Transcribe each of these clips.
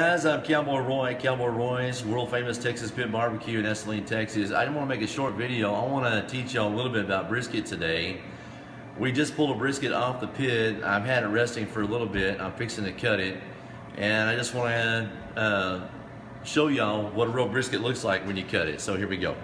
Guys, I'm Cowboy Roy's world famous Texas Pit Barbecue in Esaline, Texas. I just want to make a short video. I want to teach y'all a little bit about brisket today. We just pulled a brisket off the pit. I've had it resting for a little bit. I'm fixing to cut it. And I just want to show y'all what a real brisket looks like when you cut it. So here we go.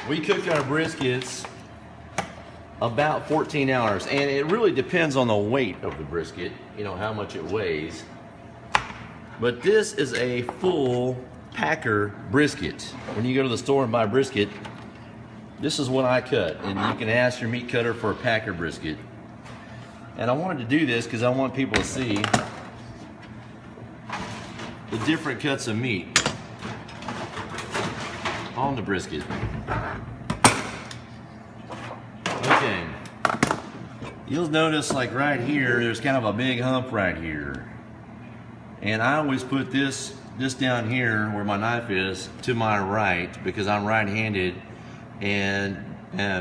We cook our briskets about 14 hours, and it really depends on the weight of the brisket, you know, how much it weighs. But this is a full packer brisket. When you go to the store and buy brisket, this is what I cut, and you can ask your meat cutter for a packer brisket. And I wanted to do this because I want people to see the different cuts of meat on the brisket. Okay, you'll notice like right here, there's kind of a big hump right here. And I always put this down here where my knife is to my right because I'm right-handed, and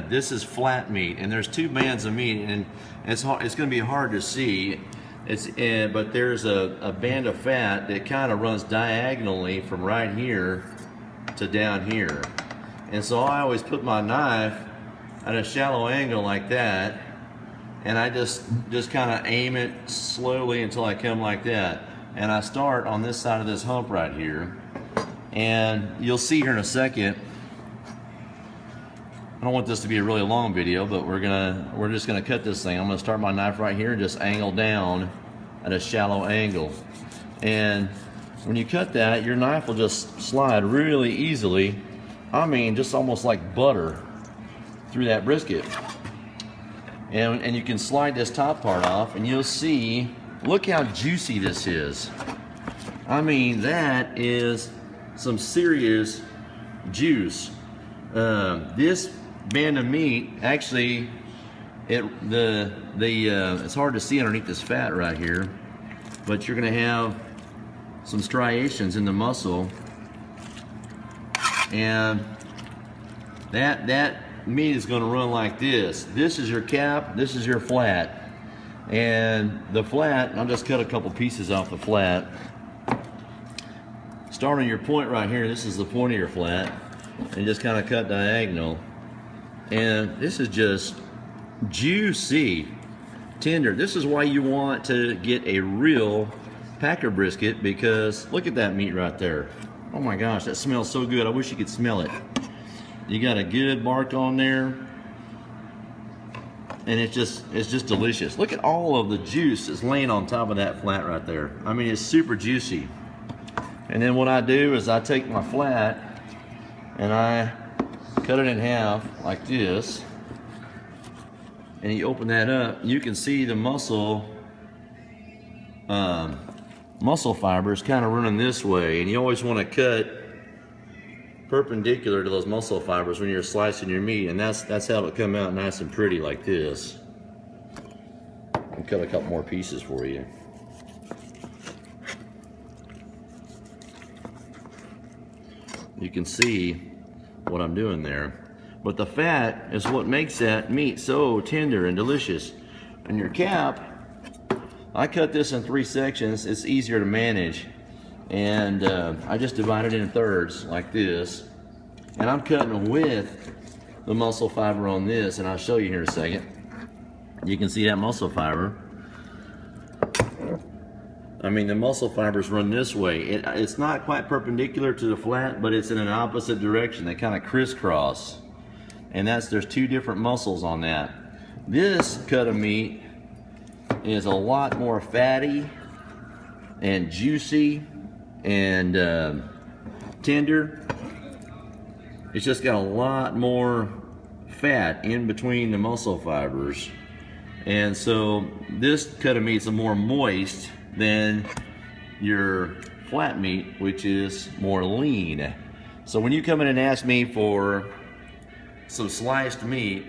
this is flat meat, and there's two bands of meat, and it's going to be hard to see. But there's a band of fat that kind of runs diagonally from right here to down here. And so I always put my knife at a shallow angle like that, and I just kind of aim it slowly until I come like that. And I start on this side of this hump right here, and you'll see here in a second. I don't want this to be a really long video, but we're just gonna cut this thing. I'm gonna start my knife right here and just angle down at a shallow angle. And when you cut that, your knife will just slide really easily. I mean, just almost like butter through that brisket. And you can slide this top part off, and you'll see, look how juicy this is. I mean, that is some serious juice. This band of meat, actually, it's hard to see underneath this fat right here, but you're gonna have some striations in the muscle, and that meat is going to run like this. This is your cap, this is your flat, and the flat, I'll just cut a couple pieces off the flat. Starting your point right here, this is the point of your flat, and just kind of cut diagonal, and this is just juicy, tender. This is why you want to get a real packer brisket, because look at that meat right there. Oh my gosh, that smells so good. I wish you could smell it. You got a good mark on there, and it's just delicious. Look at all of the juice that's laying on top of that flat right there. I mean, it's super juicy. And then what I do is I take my flat and I cut it in half like this, and you open that up, you can see the muscle fibers kind of running this way, and you always want to cut perpendicular to those muscle fibers when you're slicing your meat, and that's how it'll come out nice and pretty like this. I'll cut a couple more pieces for you. You can see what I'm doing there. But the fat is what makes that meat so tender and delicious. And your cap, I cut this in 3 sections. It's easier to manage. And I just divide it in thirds like this. And I'm cutting with the muscle fiber on this, and I'll show you here in a second. You can see that muscle fiber. I mean, the muscle fibers run this way. It's not quite perpendicular to the flat, but it's in an opposite direction. They kind of crisscross. And there's 2 different muscles on that. This cut of meat is a lot more fatty and juicy and tender. It's just got a lot more fat in between the muscle fibers, and so this cut of meat is more moist than your flat meat, which is more lean. So when you come in and ask me for some sliced meat,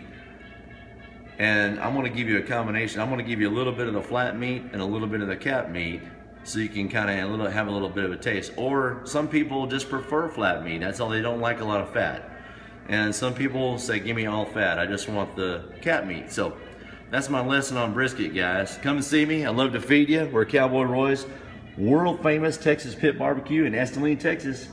and I'm going to give you a combination. I'm going to give you a little bit of the flat meat and a little bit of the cap meat. so you can kind of have a little bit of a taste. Or some people just prefer flat meat. That's all, they don't like a lot of fat. And some people say, give me all fat, I just want the cat meat. So that's my lesson on brisket, guys. Come and see me. I love to feed you. We're Cowboy Roy's world famous Texas Pit Barbecue in Esteline, Texas.